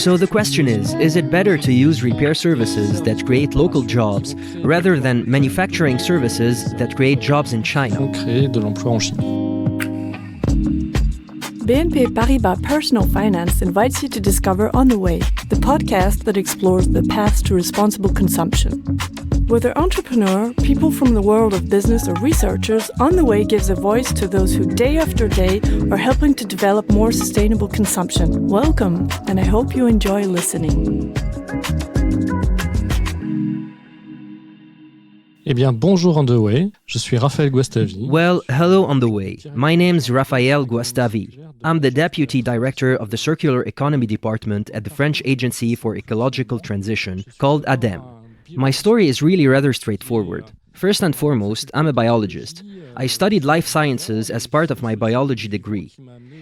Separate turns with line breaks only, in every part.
So the question is it better to use repair services that create local jobs rather than manufacturing services that create jobs in China?
Créer de l'emploi en Chine.
BNP Paribas Personal Finance invites you to discover On the Way, the podcast that explores the paths to responsible consumption. Whether entrepreneur, people from the world of business, or researchers, On the Way gives a voice to those who day after day are helping to develop more sustainable consumption. Welcome, and I hope you enjoy listening.
Eh bien, bonjour On the Way, je suis Raphaël Guastavi.
Well, hello On the Way. My name's Raphaël Guastavi. I'm the Deputy Director of the Circular Economy Department at the French Agency for Ecological Transition, called ADEME. My story is really rather straightforward. First and foremost, I'm a biologist. I studied life sciences as part of my biology degree.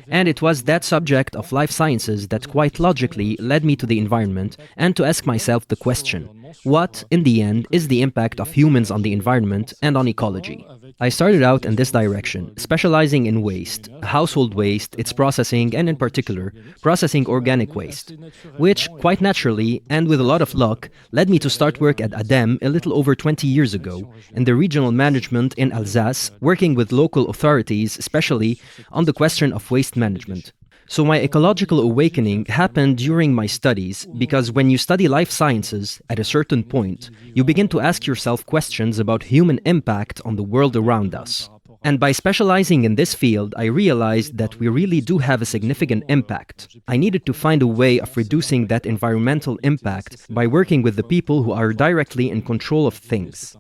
And it was that subject of life sciences that quite logically led me to the environment and to ask myself the question, what, in the end, is the impact of humans on the environment and on ecology? I started out in this direction, specializing in waste, household waste, its processing, and in particular, processing organic waste, which, quite naturally, and with a lot of luck, led me to start work at ADEME a little over 20 years ago, in the regional management in Alsace, working with local authorities, especially on the question of waste management. So my ecological awakening happened during my studies because when you study life sciences, at a certain point, you begin to ask yourself questions about human impact on the world around us. And by specializing in this field, I realized that we really do have a significant impact. I needed to find a way of reducing that environmental impact by working with the people who are directly in control of things.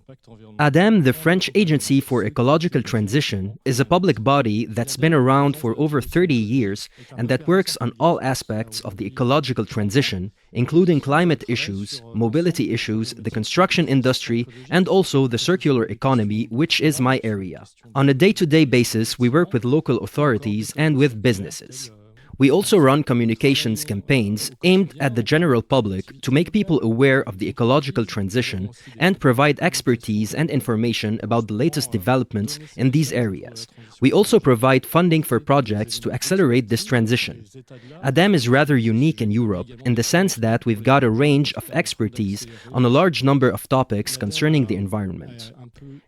ADEME, the French Agency for Ecological Transition, is a public body that's been around for over 30 years and that works on all aspects of the ecological transition, including climate issues, mobility issues, the construction industry, and also the circular economy, which is my area. On a day-to-day basis, we work with local authorities and with businesses. We also run communications campaigns aimed at the general public to make people aware of the ecological transition and provide expertise and information about the latest developments in these areas. We also provide funding for projects to accelerate this transition. ADEME is rather unique in Europe in the sense that we've got a range of expertise on a large number of topics concerning the environment.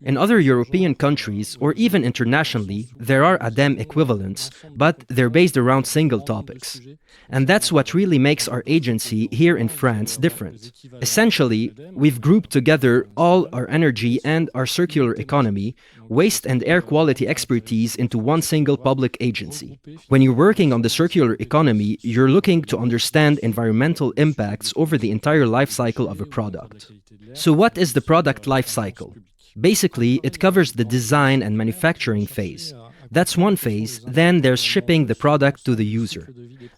In other European countries, or even internationally, there are ADEME equivalents, but they're based around single topics. And that's what really makes our agency here in France different. Essentially, we've grouped together all our energy and our circular economy, waste and air quality expertise into one single public agency. When you're working on the circular economy, you're looking to understand environmental impacts over the entire life cycle of a product. So what is the product life cycle? Basically, it covers the design and manufacturing phase. That's one phase. Then there's shipping the product to the user.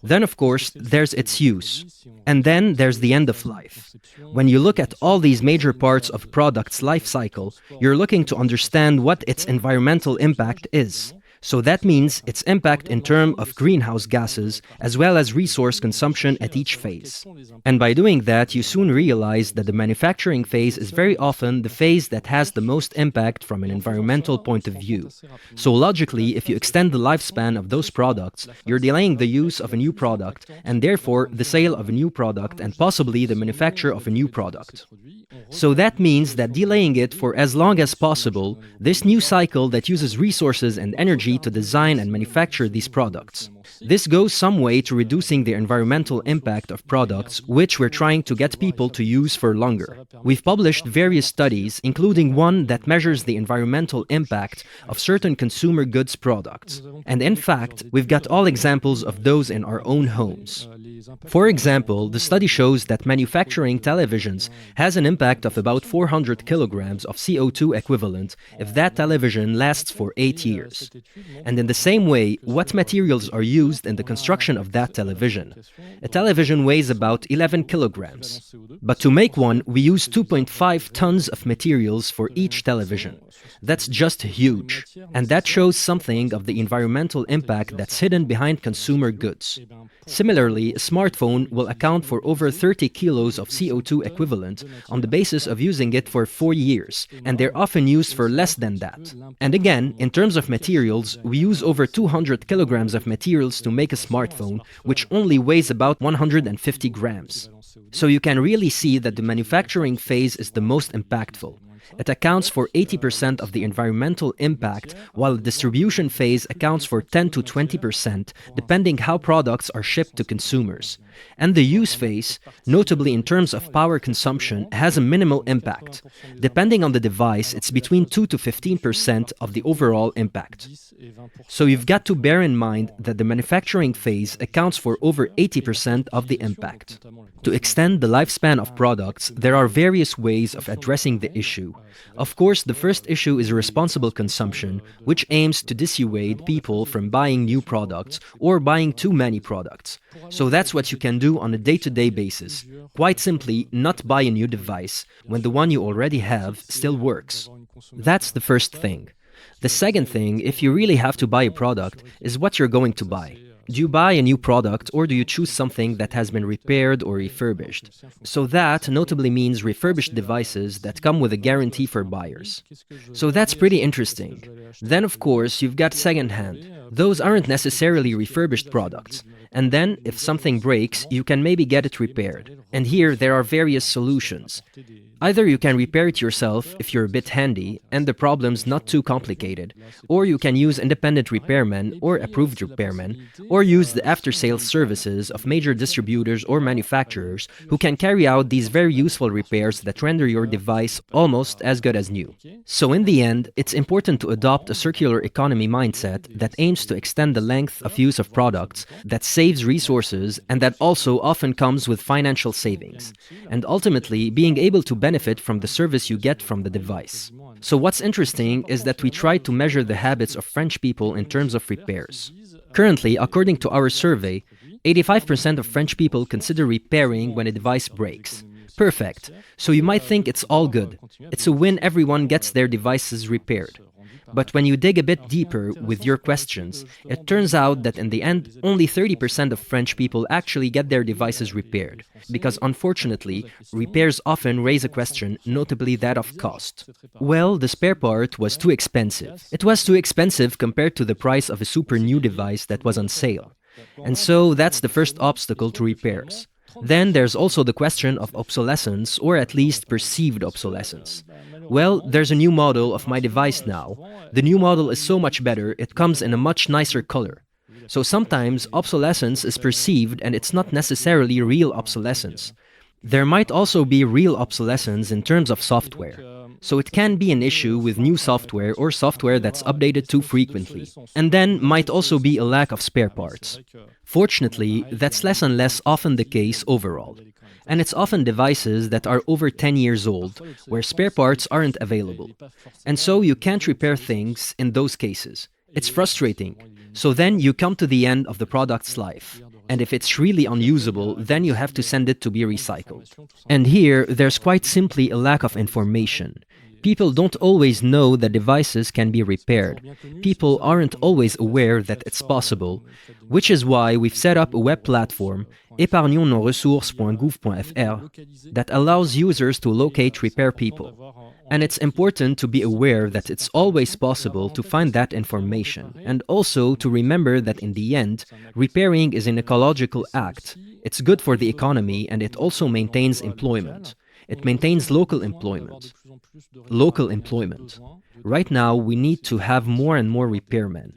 Then, of course, there's its use. And then there's the end of life. When you look at all these major parts of a product's life cycle, you're looking to understand what its environmental impact is. So that means its impact in terms of greenhouse gases as well as resource consumption at each phase. And by doing that, you soon realize that the manufacturing phase is very often the phase that has the most impact from an environmental point of view. So logically, if you extend the lifespan of those products, you're delaying the use of a new product and therefore the sale of a new product and possibly the manufacture of a new product. So that means that delaying it for as long as possible, this new cycle that uses resources and energy to design and manufacture these products. This goes some way to reducing the environmental impact of products which we're trying to get people to use for longer. We've published various studies, including one that measures the environmental impact of certain consumer goods products. And in fact, we've got all examples of those in our own homes. For example, the study shows that manufacturing televisions has an impact of about 400 kilograms of CO2 equivalent if that television lasts for 8 years. And in the same way, what materials are used in the construction of that television? A television weighs about 11 kilograms. But to make one, we use 2.5 tons of materials for each television. That's just huge. And that shows something of the environmental impact that's hidden behind consumer goods. Similarly, a smartphone will account for over 30 kilos of CO2 equivalent on the basis of using it for 4 years, and they're often used for less than that. And again, in terms of materials, we use over 200 kilograms of materials to make a smartphone, which only weighs about 150 grams. So you can really see that the manufacturing phase is the most impactful. It accounts for 80% of the environmental impact, while the distribution phase accounts for 10 to 20%, depending how products are shipped to consumers. And the use phase, notably in terms of power consumption, has a minimal impact. Depending on the device, it's between 2 to 15% of the overall impact. So you've got to bear in mind that the manufacturing phase accounts for over 80% of the impact. To extend the lifespan of products, there are various ways of addressing the issue. Of course, the first issue is responsible consumption, which aims to dissuade people from buying new products or buying too many products. So that's what you can do on a day-to-day basis. Quite simply, not buy a new device when the one you already have still works. That's the first thing. The second thing, if you really have to buy a product, is what you're going to buy. Do you buy a new product or do you choose something that has been repaired or refurbished? So that notably means refurbished devices that come with a guarantee for buyers. So that's pretty interesting. Then of course you've got second-hand. Those aren't necessarily refurbished products. And then, if something breaks, you can maybe get it repaired. And here there are various solutions. Either you can repair it yourself if you're a bit handy and the problem's not too complicated, or you can use independent repairmen or approved repairmen, or use the after-sales services of major distributors or manufacturers who can carry out these very useful repairs that render your device almost as good as new. So in the end, it's important to adopt a circular economy mindset that aims to extend the length of use of products, that saves resources, and that also often comes with financial savings, and ultimately being able to benefit from the service you get from the device. So what's interesting is that we try to measure the habits of French people in terms of repairs. Currently, according to our survey, 85% of French people consider repairing when a device breaks. Perfect. So you might think it's all good. It's a win, everyone gets their devices repaired. But when you dig a bit deeper with your questions, it turns out that in the end, only 30% of French people actually get their devices repaired. Because unfortunately, repairs often raise a question, notably that of cost. Well, the spare part was too expensive. It was too expensive compared to the price of a super new device that was on sale. And so that's the first obstacle to repairs. Then there's also the question of obsolescence, or at least perceived obsolescence. Well, there's a new model of my device now. The new model is so much better, it comes in a much nicer color. So sometimes obsolescence is perceived and it's not necessarily real obsolescence. There might also be real obsolescence in terms of software. So it can be an issue with new software or software that's updated too frequently. And then might also be a lack of spare parts. Fortunately, that's less and less often the case overall. And it's often devices that are over 10 years old, where spare parts aren't available. And so you can't repair things in those cases. It's frustrating. So then you come to the end of the product's life. And if it's really unusable, then you have to send it to be recycled. And here, there's quite simply a lack of information. People don't always know that devices can be repaired. People aren't always aware that it's possible, which is why we've set up a web platform, épargnonsnosressources.gouv.fr, that allows users to locate repair people. And it's important to be aware that it's always possible to find that information, and also to remember that in the end, repairing is an ecological act. It's good for the economy and it also maintains employment. It maintains local employment. Right now, we need to have more and more repairmen.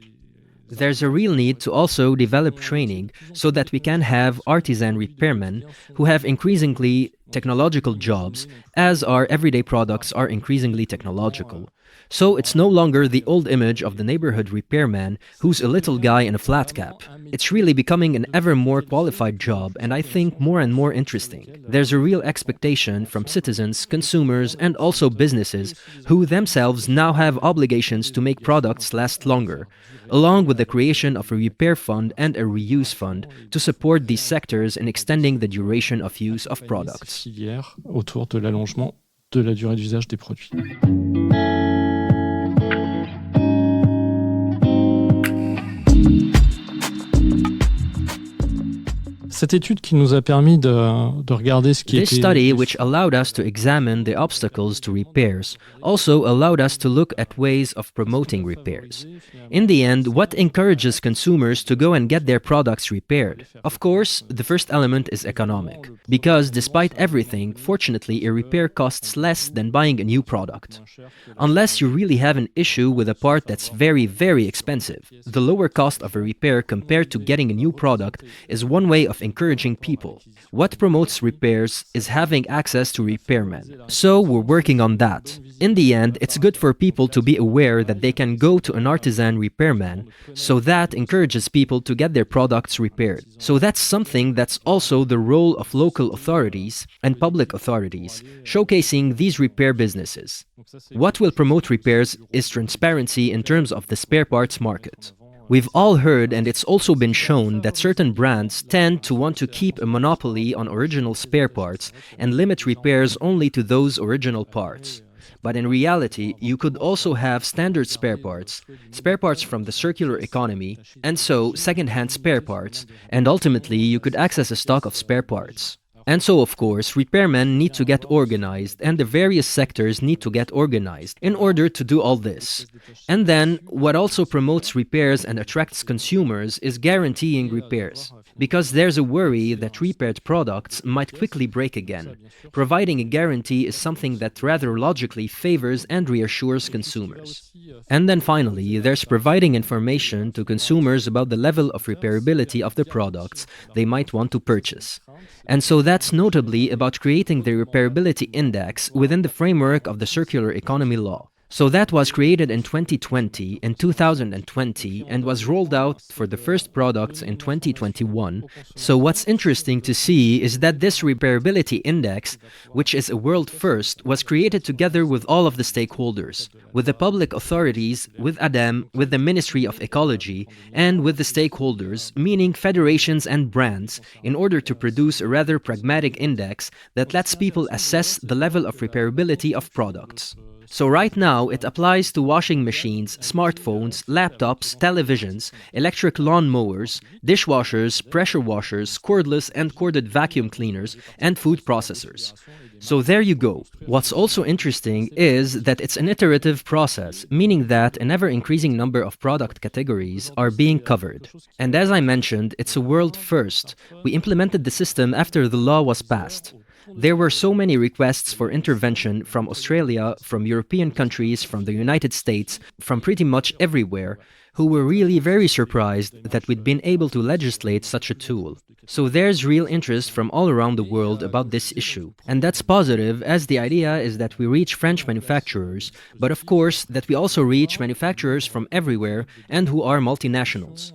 There's a real need to also develop training so that we can have artisan repairmen who have increasingly technological jobs, as our everyday products are increasingly technological. So it's no longer the old image of the neighborhood repairman who's a little guy in a flat cap. It's really becoming an ever more qualified job, and I think more and more interesting. There's a real expectation from citizens, consumers, and also businesses who themselves now have obligations to make products last longer, along with the creation of a repair fund and a reuse fund to support these sectors in extending the duration of use of products.
Autour de l'allongement de la durée d'usage des produits. cette étude qui nous a permis de regarder ce qui
This
était...
study, which allowed us to examine the obstacles to repairs, also allowed us to look at ways of promoting repairs. In the end, what encourages consumers to go and get their products repaired? Of course, the first element is economic, because despite everything, fortunately, a repair costs less than buying a new product. Unless you really have an issue with a part that's very, very expensive, the lower cost of a repair compared to getting a new product is one way of encouraging people. What promotes repairs is having access to repairmen. So we're working on that. In the end, it's good for people to be aware that they can go to an artisan repairman, so that encourages people to get their products repaired. So that's something that's also the role of local authorities and public authorities, showcasing these repair businesses. What will promote repairs is transparency in terms of the spare parts market. We've all heard, and it's also been shown, that certain brands tend to want to keep a monopoly on original spare parts and limit repairs only to those original parts. But in reality, you could also have standard spare parts from the circular economy, and so second-hand spare parts, and ultimately you could access a stock of spare parts. And so, of course, repairmen need to get organized, and the various sectors need to get organized in order to do all this. And then, what also promotes repairs and attracts consumers is guaranteeing repairs. Because there's a worry that repaired products might quickly break again. Providing a guarantee is something that rather logically favors and reassures consumers. And then finally, there's providing information to consumers about the level of repairability of the products they might want to purchase. And so that's notably about creating the repairability index within the framework of the circular economy law. So that was created in 2020 and 2020 and was rolled out for the first products in 2021. So what's interesting to see is that this repairability index, which is a world first, was created together with all of the stakeholders, with the public authorities, with ADEME, with the Ministry of Ecology, and with the stakeholders, meaning federations and brands, in order to produce a rather pragmatic index that lets people assess the level of repairability of products. So right now, it applies to washing machines, smartphones, laptops, televisions, electric lawn mowers, dishwashers, pressure washers, cordless and corded vacuum cleaners, and food processors. So there you go. What's also interesting is that it's an iterative process, meaning that an ever-increasing number of product categories are being covered. And as I mentioned, it's a world first. We implemented the system after the law was passed. There were so many requests for intervention from Australia, from European countries, from the United States, from pretty much everywhere, who were really very surprised that we'd been able to legislate such a tool. So there's real interest from all around the world about this issue. And that's positive, as the idea is that we reach French manufacturers, but of course that we also reach manufacturers from everywhere and who are multinationals.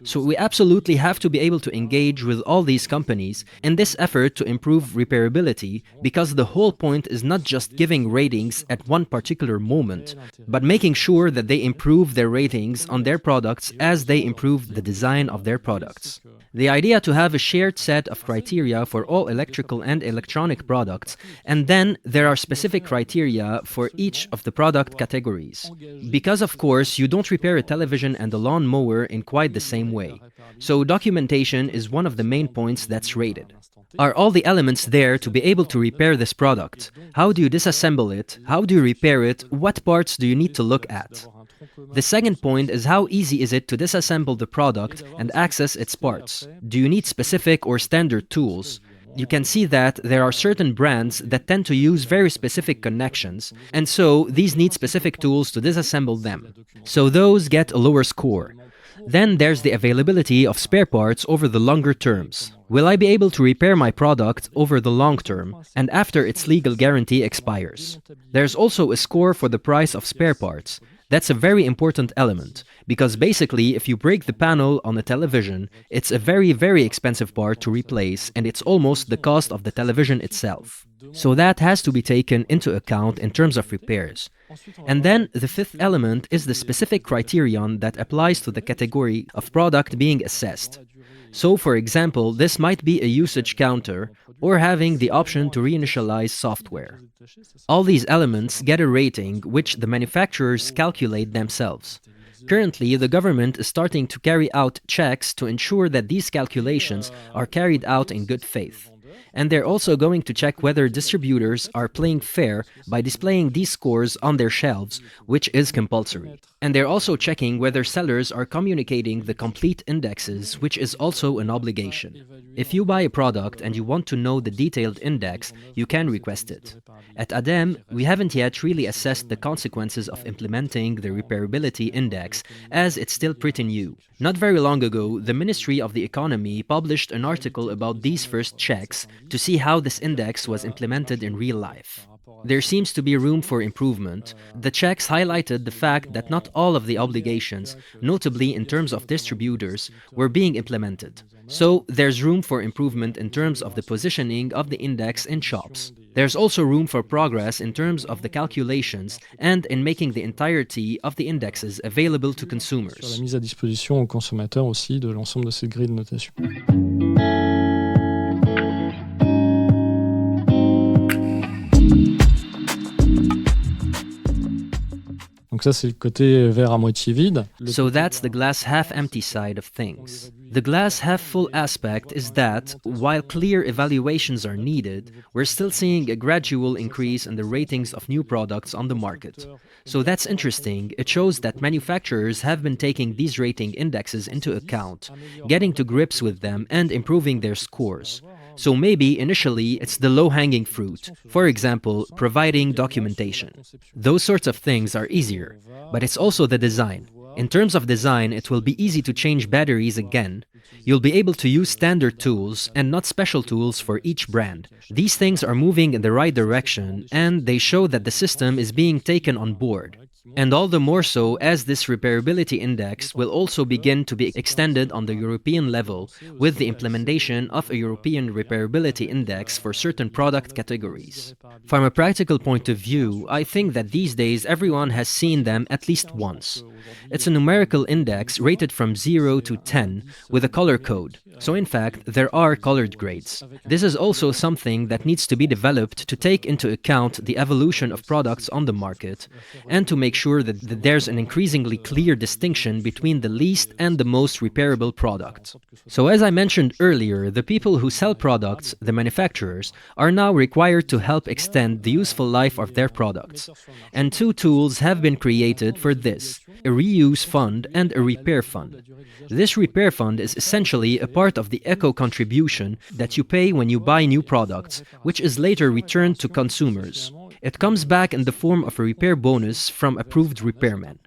So we absolutely have to be able to engage with all these companies in this effort to improve repairability, because the whole point is not just giving ratings at one particular moment, but making sure that they improve their ratings on their products as they improve the design of their products. The idea to have a shared set of criteria for all electrical and electronic products, and then there are specific criteria for each of the product categories. Because of course, you don't repair a television and a lawn mower in quite the same way. So documentation is one of the main points that's rated. Are all the elements there to be able to repair this product? How do you disassemble it? How do you repair it? What parts do you need to look at? The second point is how easy is it to disassemble the product and access its parts? Do you need specific or standard tools? You can see that there are certain brands that tend to use very specific connections, and so these need specific tools to disassemble them. So those get a lower score. Then there's the availability of spare parts over the longer terms. Will I be able to repair my product over the long term and after its legal guarantee expires? There's also a score for the price of spare parts. That's a very important element, because basically if you break the panel on a television, it's a very, very expensive part to replace, and it's almost the cost of the television itself. So that has to be taken into account in terms of repairs. And then the fifth element is the specific criterion that applies to the category of product being assessed. So for example, this might be a usage counter or having the option to reinitialize software. All these elements get a rating which the manufacturers calculate themselves. Currently, the government is starting to carry out checks to ensure that these calculations are carried out in good faith. And they're also going to check whether distributors are playing fair by displaying these scores on their shelves, which is compulsory. And they're also checking whether sellers are communicating the complete indexes, which is also an obligation. If you buy a product and you want to know the detailed index, you can request it. At ADEME, we haven't yet really assessed the consequences of implementing the repairability index, as it's still pretty new. Not very long ago, the Ministry of the Economy published an article about these first checks to see how this index was implemented in real life. There seems to be room for improvement. The checks highlighted the fact that not all of the obligations, notably in terms of distributors, were being implemented. So there's room for improvement in terms of the positioning of the index in shops. There's also room for progress in terms of the calculations and in making the entirety of the indexes available to consumers.
Sur la mise à disposition aux consommateurs aussi de l'ensemble de cette grille de notation. Donc ça, c'est le côté verre à moitié vide.
So that's the glass half empty side of things. The glass half full aspect is that, while clear evaluations are needed, we're still seeing a gradual increase in the ratings of new products on the market. So that's interesting. It shows that manufacturers have been taking these rating indexes into account, getting to grips with them and improving their scores. So maybe initially it's the low-hanging fruit, for example, providing documentation. Those sorts of things are easier, but it's also the design. In terms of design, it will be easy to change batteries again. You'll be able to use standard tools and not special tools for each brand. These things are moving in the right direction, and they show that the system is being taken on board. And all the more so as this repairability index will also begin to be extended on the European level with the implementation of a European repairability index for certain product categories. From a practical point of view, I think that these days everyone has seen them at least once. It's a numerical index rated from 0 to 10 with a color code. So in fact, there are colored grades. This is also something that needs to be developed to take into account the evolution of products on the market and to make sure that there's an increasingly clear distinction between the least and the most repairable product. So as I mentioned earlier, the people who sell products, the manufacturers, are now required to help extend the useful life of their products. And two tools have been created for this: a reuse fund and a repair fund. This repair fund is essentially a part of the eco-contribution that you pay when you buy new products, which is later returned to consumers. It comes back in the form of a repair bonus from approved repairmen.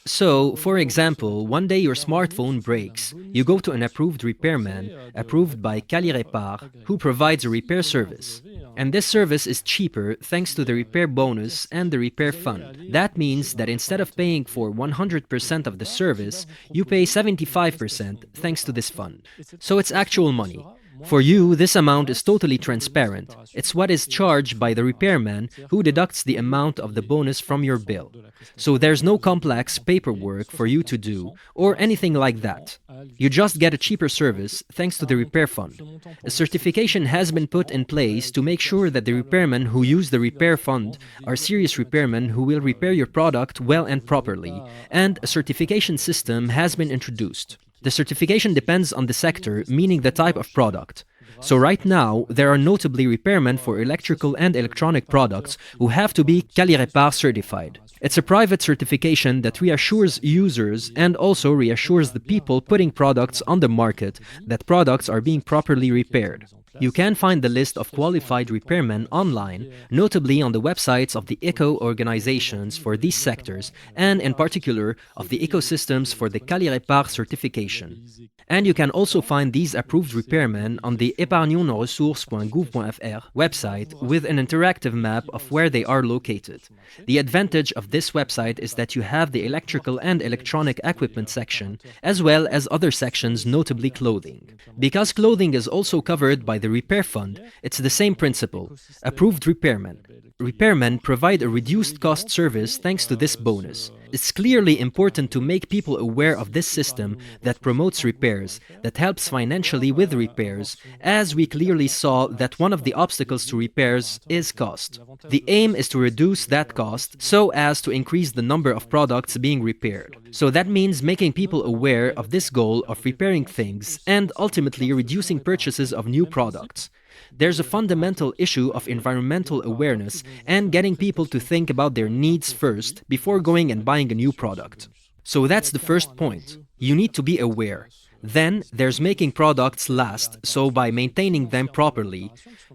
So, for example, one day your smartphone breaks. You go to an approved repairman, approved by Quali-Répare, who provides a repair service. And this service is cheaper thanks to the repair bonus and the repair fund. That means that instead of paying for 100% of the service, you pay 75% thanks to this fund. So it's actual money. For you, this amount is totally transparent. It's what is charged by the repairman who deducts the amount of the bonus from your bill. So there's no complex paperwork for you to do or anything like that. You just get a cheaper service thanks to the repair fund. A certification has been put in place to make sure that the repairmen who use the repair fund are serious repairmen who will repair your product well and properly, and a certification system has been introduced. The certification depends on the sector, meaning the type of product. So right now, there are notably repairmen for electrical and electronic products who have to be Quali-Répare certified. It's a private certification that reassures users and also reassures the people putting products on the market that products are being properly repaired. You can find the list of qualified repairmen online, notably on the websites of the eco-organizations for these sectors, and in particular of the ecosystems for the Quali-Répare certification. And you can also find these approved repairmen on the épargnonsnosressources.gouv.fr website with an interactive map of where they are located. The advantage of this website is that you have the electrical and electronic equipment section, as well as other sections, notably clothing. Because clothing is also covered by the repair fund, it's the same principle: approved repairmen. repairmen provide a reduced cost service thanks to this bonus. It's clearly important to make people aware of this system that promotes repairs, that helps financially with repairs, as we clearly saw that one of the obstacles to repairs is cost. The aim is to reduce that cost so as to increase the number of products being repaired. So that means making people aware of this goal of repairing things and ultimately reducing purchases of new products. There's a fundamental issue of environmental awareness and getting people to think about their needs first before going and buying a new product. So that's the first point. You need to be aware. Then there's making products last, so by maintaining them properly,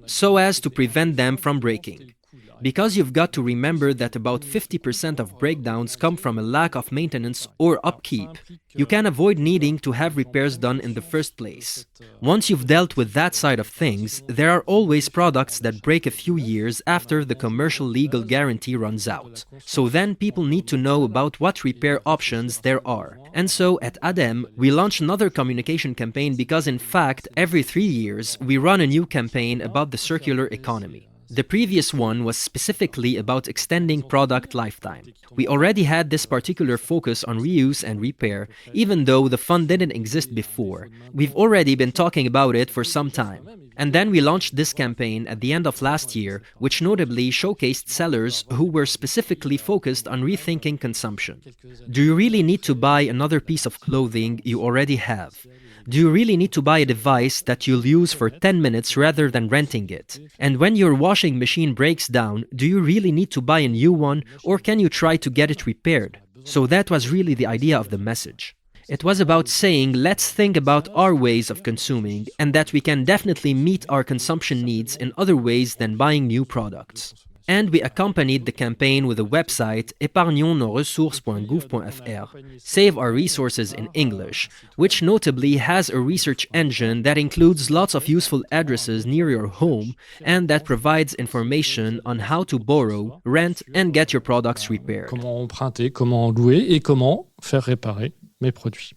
so as to prevent them from breaking. Because you've got to remember that about 50% of breakdowns come from a lack of maintenance or upkeep. You can avoid needing to have repairs done in the first place. Once you've dealt with that side of things, there are always products that break a few years after the commercial legal guarantee runs out. So then people need to know about what repair options there are. And so at ADEME, we launch another communication campaign because in fact, every 3 years, we run a new campaign about the circular economy. The previous one was specifically about extending product lifetime. We already had this particular focus on reuse and repair, even though the fund didn't exist before. We've already been talking about it for some time. And then we launched this campaign at the end of last year, which notably showcased sellers who were specifically focused on rethinking consumption. Do you really need to buy another piece of clothing you already have? Do you really need to buy a device that you'll use for 10 minutes rather than renting it? And when your washing machine breaks down, do you really need to buy a new one, or can you try to get it repaired? So that was really the idea of the message. It was about saying, let's think about our ways of consuming, and that we can definitely meet our consumption needs in other ways than buying new products. And we accompanied the campaign with a website, épargnonsnosressources.gouv.fr, Save Our Resources in English, which notably has a research engine that includes lots of useful addresses near your home and that provides information on how to borrow, rent, and get your products repaired.
Comment emprunter, comment louer et comment faire réparer mes produits.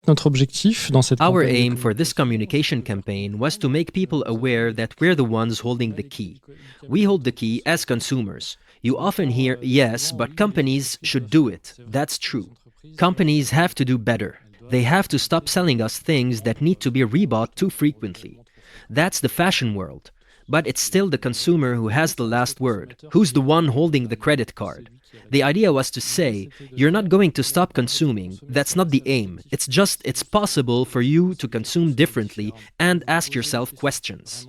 Notre objectif dans cette
Our
campagne
aim for this communication campaign was to make people aware that we're the ones holding the key. We hold the key as consumers. You often hear, yes, but companies should do it. That's true. Companies have to do better. They have to stop selling us things that need to be rebought too frequently. That's the fashion world. But it's still the consumer who has the last word, who's the one holding the credit card. The idea was to say, you're not going to stop consuming. That's not the aim. It's just, it's possible for you to consume differently and ask yourself questions.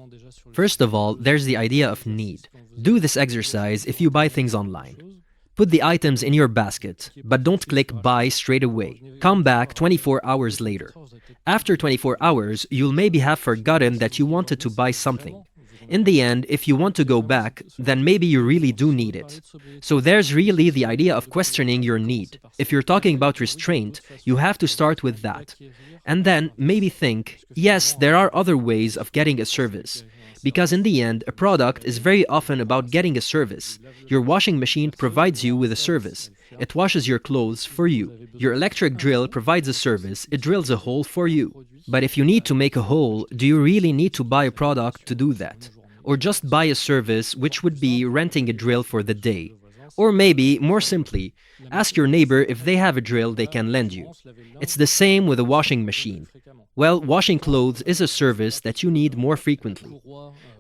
First of all, there's the idea of need. Do this exercise if you buy things online. Put the items in your basket, but don't click buy straight away. Come back 24 hours later. After 24 hours, you'll maybe have forgotten that you wanted to buy something. In the end, if you want to go back, then maybe you really do need it. So there's really the idea of questioning your need. If you're talking about restraint, you have to start with that. And then maybe think, yes, there are other ways of getting a service. Because in the end, a product is very often about getting a service. Your washing machine provides you with a service. It washes your clothes for you. Your electric drill provides a service. It drills a hole for you. But if you need to make a hole, do you really need to buy a product to do that? Or just buy a service, which would be renting a drill for the day? Or maybe, more simply, ask your neighbor if they have a drill they can lend you. It's the same with a washing machine. Well, washing clothes is a service that you need more frequently.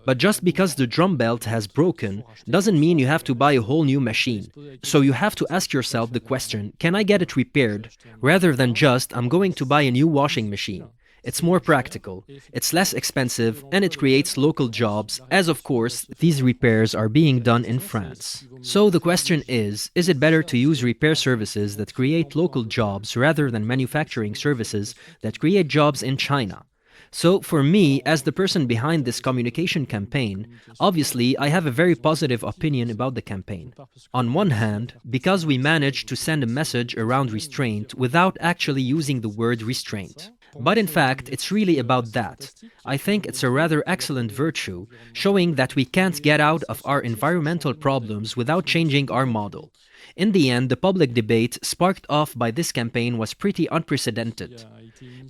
But just because the drum belt has broken doesn't mean you have to buy a whole new machine. So you have to ask yourself the question, can I get it repaired? Rather than just, I'm going to buy a new washing machine. It's more practical, it's less expensive, and it creates local jobs, as of course, these repairs are being done in France. So the question is it better to use repair services that create local jobs rather than manufacturing services that create jobs in China? So for me, as the person behind this communication campaign, obviously I have a very positive opinion about the campaign. On one hand, because we managed to send a message around restraint without actually using the word restraint. But in fact, it's really about that. I think it's a rather excellent virtue, showing that we can't get out of our environmental problems without changing our model. In the end, the public debate sparked off by this campaign was pretty unprecedented.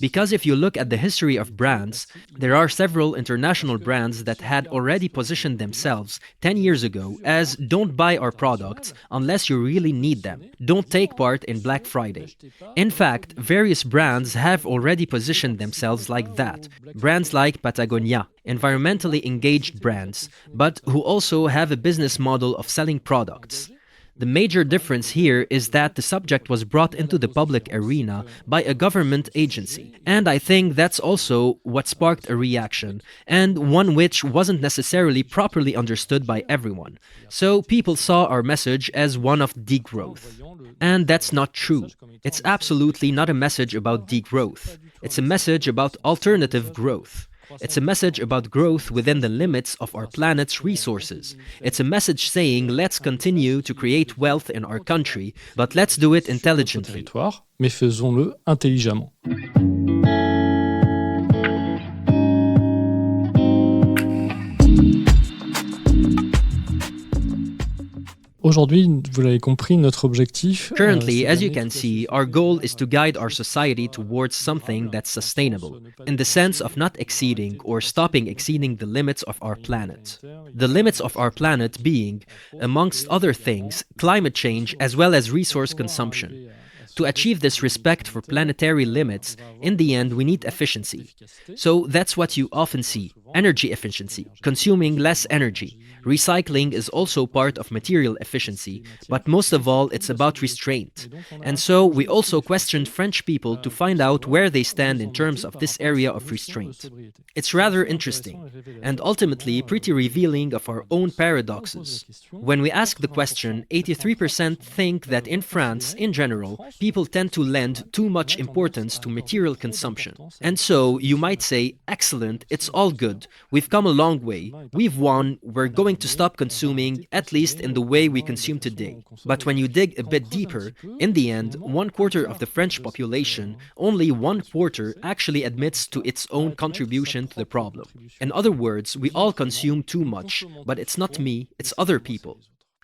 Because if you look at the history of brands, there are several international brands that had already positioned themselves 10 years ago as "don't buy our products unless you really need them. Don't take part in Black Friday." In fact, various brands have already positioned themselves like that. Brands like Patagonia, environmentally engaged brands, but who also have a business model of selling products. The major difference here is that the subject was brought into the public arena by a government agency. And I think that's also what sparked a reaction, and one which wasn't necessarily properly understood by everyone. So people saw our message as one of degrowth. And that's not true. It's absolutely not a message about degrowth. It's a message about alternative growth. It's a message about growth within the limits of our planet's resources. It's a message saying let's continue to create wealth in our country, but let's do it intelligently.
Mais faisons-le intelligemment. Aujourd'hui, vous l'avez compris, notre objectif...
Currently, as you can see, our goal is to guide our society towards something that's sustainable, in the sense of not exceeding or stopping exceeding the limits of our planet. The limits of our planet being, amongst other things, climate change as well as resource consumption. To achieve this respect for planetary limits, in the end we need efficiency. So that's what you often see, energy efficiency, consuming less energy. Recycling is also part of material efficiency, but most of all it's about restraint. And so we also questioned French people to find out where they stand in terms of this area of restraint. It's rather interesting, and ultimately pretty revealing of our own paradoxes. When we ask the question, 83% think that in France, in general, people tend to lend too much importance to material consumption. And so you might say, excellent, it's all good, we've come a long way, we've won, we're going to stop consuming, at least in the way we consume today. But when you dig a bit deeper, in the end, 1/4 of the French population, only 1/4 actually admits to its own contribution to the problem. In other words, we all consume too much, but it's not me, it's other people.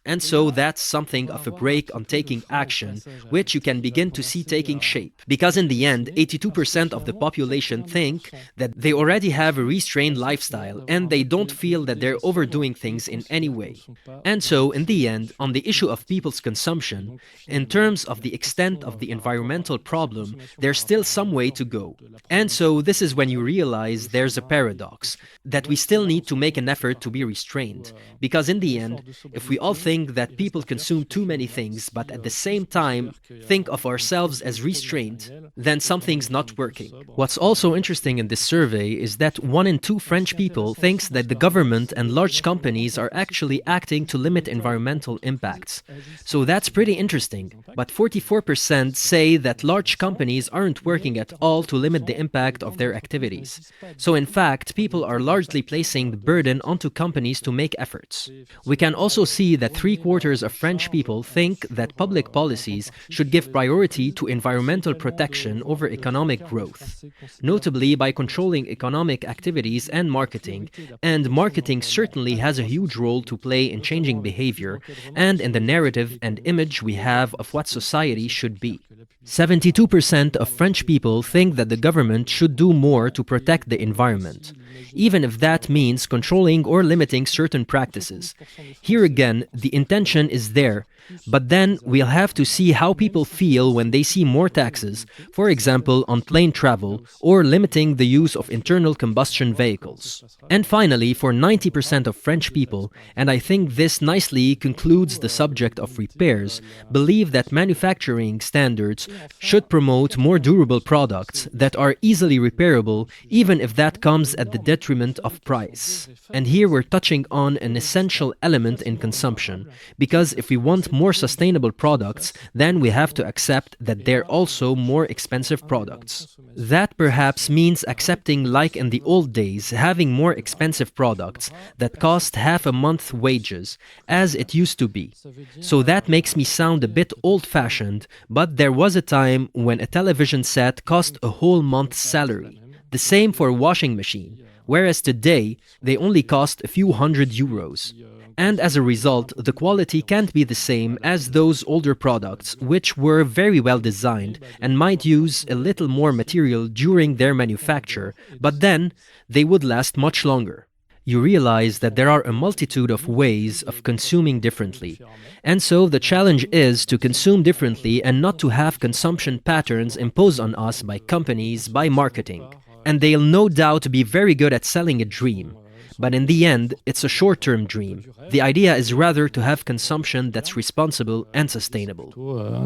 And so that's something of a break on taking action, which you can begin to see taking shape. Because in the end, 82% of the population think that they already have a restrained lifestyle and they don't feel that they're overdoing things in any way. And so, in the end, on the issue of people's consumption, in terms of the extent of the environmental problem, there's still some way to go. And so this is when you realize there's a paradox, that we still need to make an effort to be restrained. Because in the end, if we all think that people consume too many things, but at the same time think of ourselves as restrained, then something's not working. What's also interesting in this survey is that 1 in 2 French people thinks that the government and large companies are actually acting to limit environmental impacts. So that's pretty interesting. But 44% say that large companies aren't working at all to limit the impact of their activities. So in fact, people are largely placing the burden onto companies to make efforts. We can also see that 3/4 of French people think that public policies should give priority to environmental protection over economic growth, notably by controlling economic activities and marketing certainly has a huge role to play in changing behavior and in the narrative and image we have of what society should be. 72% of French people think that the government should do more to protect the environment, even if that means controlling or limiting certain practices. Here again, the intention is there, but then we'll have to see how people feel when they see more taxes, for example on plane travel, or limiting the use of internal combustion vehicles. And finally, for 90% of French people, and I think this nicely concludes the subject of repairs, believe that manufacturing standards should promote more durable products that are easily repairable, even if that comes at the detriment of price. And here we're touching on an essential element in consumption, because if we want more sustainable products, then we have to accept that they're also more expensive products. That perhaps means accepting, like in the old days, having more expensive products that cost half a month's wages, as it used to be. So that makes me sound a bit old-fashioned, but there was a time when a television set cost a whole month's salary. The same for a washing machine, whereas today they only cost a few €100. And as a result, the quality can't be the same as those older products, which were very well designed and might use a little more material during their manufacture, but then they would last much longer. You realize that there are a multitude of ways of consuming differently. And so the challenge is to consume differently and not to have consumption patterns imposed on us by companies, by marketing. And they'll no doubt be very good at selling a dream. But in the end, it's a short-term dream. The idea is rather to have consumption that's responsible and sustainable.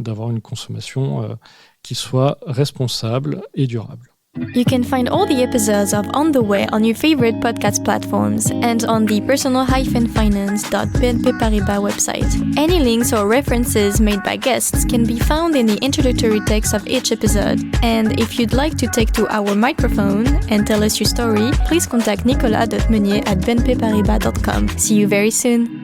D'avoir une consommation qui soit responsable et durable.
You can find all the episodes of On the Way on your favorite podcast platforms and on the personal-finance.bnp Paribas website. Any links or references made by guests can be found in the introductory text of each episode. And if you'd like to take to our microphone and tell us your story, please contact nicolas.meunier@bnpparibas.com. See you very soon!